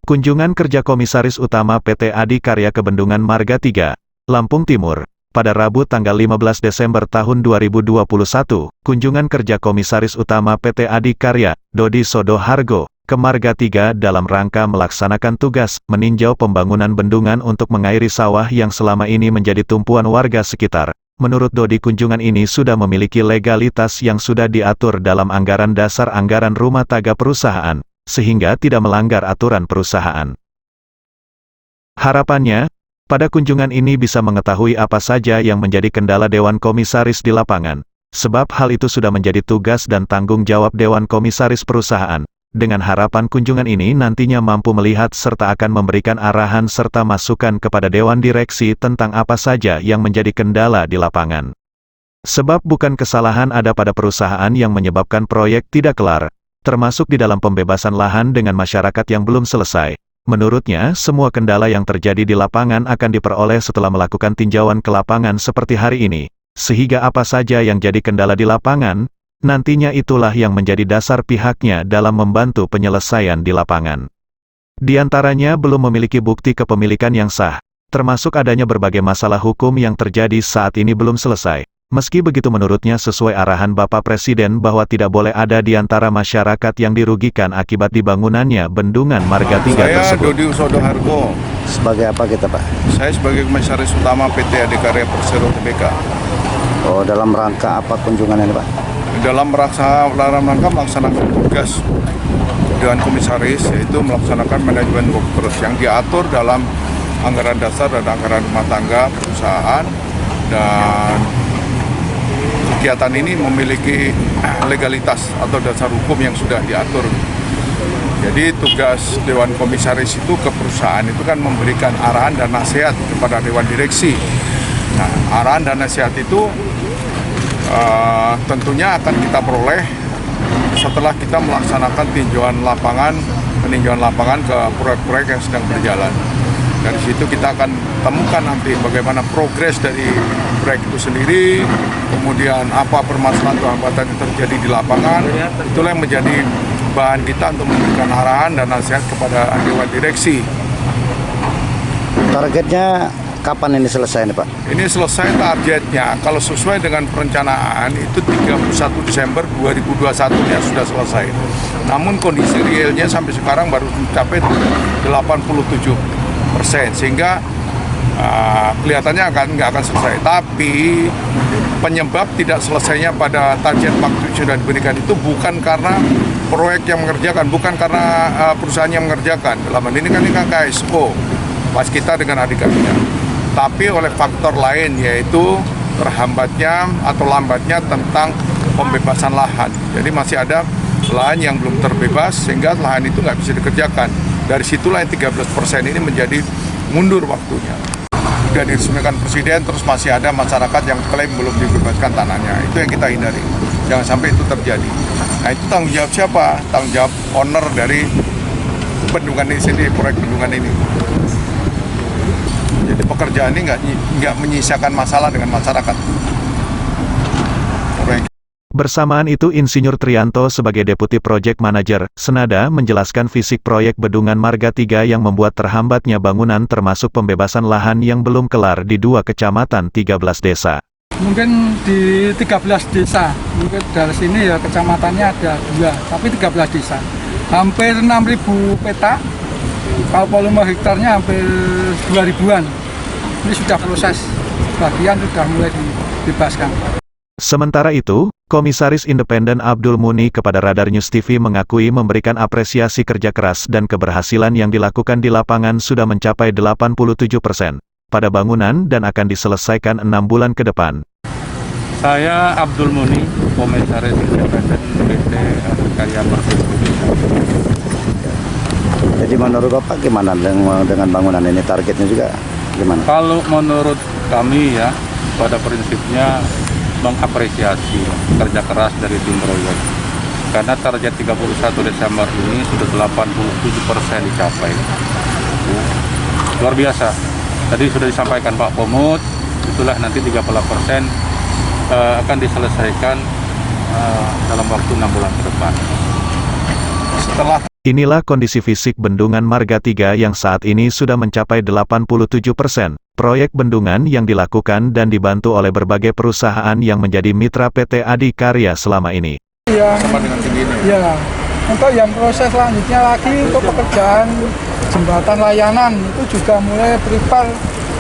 Kunjungan kerja Komisaris Utama PT Adikarya ke Bendungan Marga 3, Lampung Timur, pada Rabu tanggal 15 Desember tahun 2021, kunjungan kerja Komisaris Utama PT Adikarya, Dodi Sodohargo, ke Marga 3 dalam rangka melaksanakan tugas meninjau pembangunan bendungan untuk mengairi sawah yang selama ini menjadi tumpuan warga sekitar. Menurut Dodi, kunjungan ini sudah memiliki legalitas yang sudah diatur dalam anggaran dasar anggaran rumah tangga perusahaan, sehingga tidak melanggar aturan perusahaan. Harapannya, pada kunjungan ini bisa mengetahui apa saja yang menjadi kendala Dewan Komisaris di lapangan, sebab hal itu sudah menjadi tugas dan tanggung jawab Dewan Komisaris perusahaan. Dengan harapan kunjungan ini nantinya mampu melihat serta akan memberikan arahan serta masukan kepada Dewan Direksi tentang apa saja yang menjadi kendala di lapangan. Sebab bukan kesalahan ada pada perusahaan yang menyebabkan proyek tidak kelar, termasuk di dalam pembebasan lahan dengan masyarakat yang belum selesai. Menurutnya, semua kendala yang terjadi di lapangan akan diperoleh setelah melakukan tinjauan ke lapangan seperti hari ini, sehingga apa saja yang jadi kendala di lapangan, nantinya itulah yang menjadi dasar pihaknya dalam membantu penyelesaian di lapangan. Di antaranya belum memiliki bukti kepemilikan yang sah, termasuk adanya berbagai masalah hukum yang terjadi saat ini belum selesai. Meski begitu menurutnya sesuai arahan Bapak Presiden bahwa tidak boleh ada di antara masyarakat yang dirugikan akibat dibangunannya Bendungan Marga 3 tersebut. Saya Dodi Sodohargo. Sebagai apa kita, Pak? Saya sebagai Komisaris Utama PT Adikarya Persero Tbk. Oh, dalam rangka apa kunjungan ini, Pak? Dalam rangka melaksanakan tugas Dewan Komisaris, yaitu melaksanakan manajemen workforce yang diatur dalam anggaran dasar dan anggaran rumah tangga perusahaan, dan kegiatan ini memiliki legalitas atau dasar hukum yang sudah diatur. Jadi tugas Dewan Komisaris itu ke perusahaan itu kan memberikan arahan dan nasihat kepada Dewan Direksi. Nah, arahan dan nasihat itu tentunya akan kita peroleh setelah kita melaksanakan peninjauan lapangan ke proyek-proyek yang sedang berjalan. Dari situ kita akan temukan nanti bagaimana progres dari proyek itu sendiri, kemudian apa permasalahan atau hambatan yang terjadi di lapangan. Itulah yang menjadi bahan kita untuk memberikan arahan dan nasihat kepada Dewan Direksi. Targetnya kapan ini selesai nih, Pak? Ini selesai targetnya, kalau sesuai dengan perencanaan itu 31 Desember 2021 ya sudah selesai. Namun kondisi realnya sampai sekarang baru mencapai 87%, sehingga kelihatannya nggak akan selesai. Tapi penyebab tidak selesainya pada target waktu yang sudah diberikan itu bukan karena proyek yang mengerjakan, bukan karena perusahaan yang mengerjakan. Dalam hal ini kan KSO, pas kita dengan Adikarya. Tapi oleh faktor lain, yaitu terhambatnya atau lambatnya tentang pembebasan lahan. Jadi masih ada lahan yang belum terbebas, sehingga lahan itu nggak bisa dikerjakan. Dari situlah yang 13% ini menjadi mundur waktunya. Sudah diresmikan Presiden, terus masih ada masyarakat yang klaim belum dibebaskan tanahnya. Itu yang kita hindari. Jangan sampai itu terjadi. Nah, itu tanggung jawab siapa? Tanggung jawab owner dari bendungan ini sendiri, proyek bendungan ini. Jadi pekerjaan ini nggak menyisakan masalah dengan masyarakat. Bersamaan itu Insinyur Trianto sebagai Deputi Project Manager, Senada menjelaskan fisik proyek Bendungan Marga 3 yang membuat terhambatnya bangunan termasuk pembebasan lahan yang belum kelar di 2 kecamatan 13 desa. Mungkin di 13 desa, mungkin dari sini ya kecamatannya ada 2, tapi 13 desa. Hampir 6.000 petak, kalau volume hektarnya hampir 2.000-an. Ini sudah proses, bagian sudah mulai dibebaskan. Sementara itu, Komisaris Independen Abdul Muni kepada Radar News TV mengakui memberikan apresiasi kerja keras dan keberhasilan yang dilakukan di lapangan sudah mencapai 87% pada bangunan dan akan diselesaikan 6 bulan ke depan. Saya Abdul Muni, Komisaris Independen PT Adikarya Persero Tbk. Jadi menurut Bapak gimana dengan bangunan ini, targetnya juga gimana? Kalau menurut kami ya, pada prinsipnya mengapresiasi kerja keras dari tim proyek. Karena target 31 Desember ini sudah 87% dicapai. Luar biasa. Tadi sudah disampaikan Pak Pomut, itulah nanti 30% akan diselesaikan dalam waktu 6 bulan ke depan. setelah Inilah kondisi fisik Bendungan Marga 3 yang saat ini sudah mencapai 87%. Proyek bendungan yang dilakukan dan dibantu oleh berbagai perusahaan yang menjadi mitra PT Adikarya selama ini. sama dengan tinggi ini. Ya, untuk yang proses selanjutnya lagi untuk pekerjaan jembatan layanan itu juga mulai prepare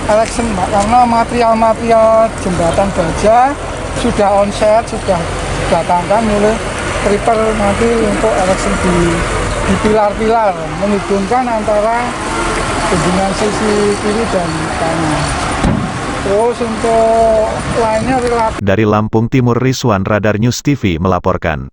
election, Pak, karena material-material jembatan baja sudah onset, sudah datangkan mulai prepare nanti untuk election di pilar-pilar menghubungkan antara bendungan sisi kiri dan kanan. Terus untuk lainnya relatif. Dari Lampung Timur, Rizwan, Radar News TV melaporkan.